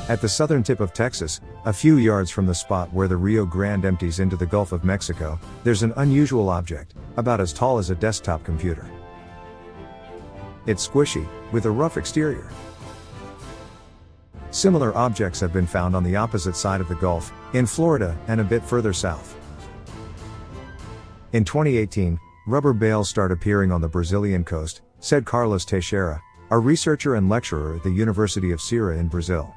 At the southern tip of Texas, a few yards from the spot where the Rio Grande empties into the Gulf of Mexico, there's an unusual object, about as tall as a desktop computer. It's squishy, with a rough exterior. Similar objects have been found on the opposite side of the Gulf, in Florida, and a bit further south. In 2018, rubber bales start appearing on the Brazilian coast, said Carlos Teixeira, a researcher and lecturer at the University of Ceará in Brazil.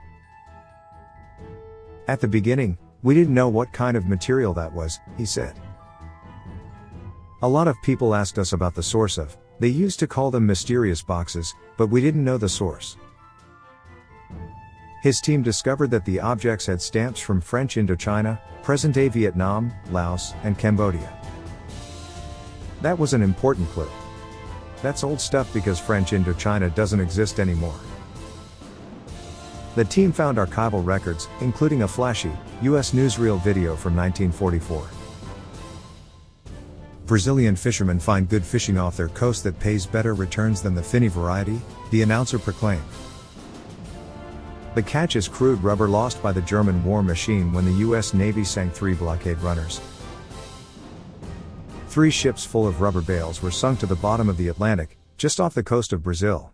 At the beginning, we didn't know what kind of material that was, he said. A lot of people asked us about the source of, they used to call them mysterious boxes, but we didn't know the source. His team discovered that the objects had stamps from French Indochina, present-day Vietnam, Laos, and Cambodia. That was an important clue. That's old stuff because French Indochina doesn't exist anymore. The team found archival records, including a flashy, U.S. newsreel video from 1944. Brazilian fishermen find good fishing off their coast that pays better returns than the finny variety, the announcer proclaimed. The catch is crude rubber lost by the German war machine when the U.S. Navy sank 3 blockade runners. 3 ships full of rubber bales were sunk to the bottom of the Atlantic, just off the coast of Brazil.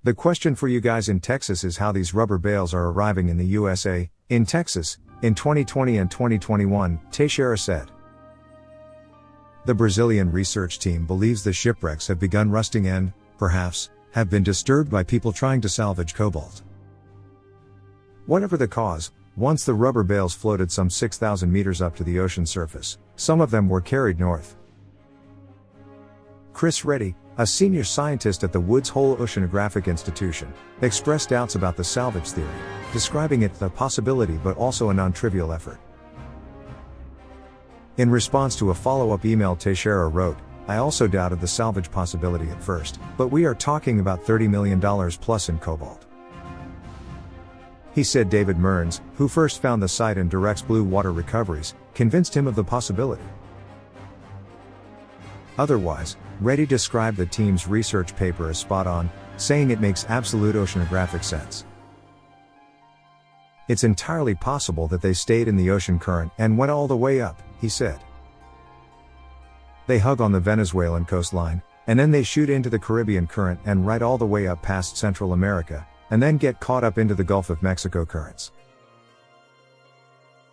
The question for you guys in Texas is how these rubber bales are arriving in the USA, in Texas, in 2020 and 2021, Teixeira said. The Brazilian research team believes the shipwrecks have begun rusting and, perhaps, have been disturbed by people trying to salvage cobalt. Whatever the cause, once the rubber bales floated some 6,000 meters up to the ocean surface, some of them were carried north. Chris Reddy, a senior scientist at the Woods Hole Oceanographic Institution, expressed doubts about the salvage theory, describing it as a possibility but also a non-trivial effort. In response to a follow-up email, Teixeira wrote, "I also doubted the salvage possibility at first, but we are talking about $30 million plus in cobalt." He said David Mearns, who first found the site and directs Blue Water Recoveries, convinced him of the possibility. Otherwise, Reddy described the team's research paper as spot on, saying it makes absolute oceanographic sense. It's entirely possible that they stayed in the ocean current and went all the way up, he said. They hug on the Venezuelan coastline, and then they shoot into the Caribbean current and right all the way up past Central America, and then get caught up into the Gulf of Mexico currents.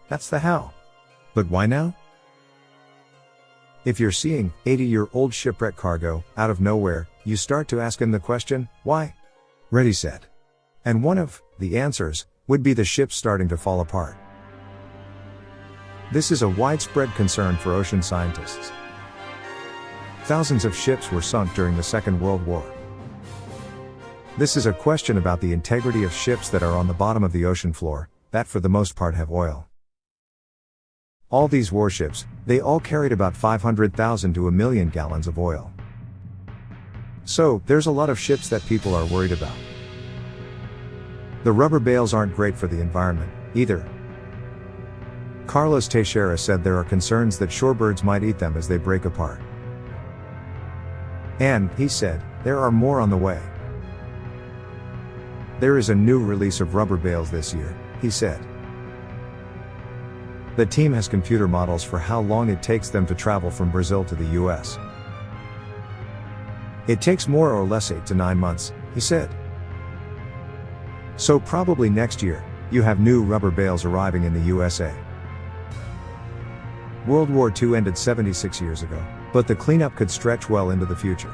That's the how. But why now? If you're seeing 80-year-old shipwreck cargo out of nowhere, you start to ask him the question, why? Reddy said. And one of the answers would be the ships starting to fall apart. This is a widespread concern for ocean scientists. Thousands of ships were sunk during the Second World War. This is a question about the integrity of ships that are on the bottom of the ocean floor, that for the most part have oil. All these warships, they all carried about 500,000 to 1 million gallons of oil. So, there's a lot of ships that people are worried about. The rubber bales aren't great for the environment, either. Carlos Teixeira said there are concerns that shorebirds might eat them as they break apart. And, he said, there are more on the way. There is a new release of rubber bales this year, he said. The team has computer models for how long it takes them to travel from Brazil to the US. It takes more or less 8 to 9 months, he said. So probably next year, you have new rubber bales arriving in the USA. World War II ended 76 years ago, but the cleanup could stretch well into the future.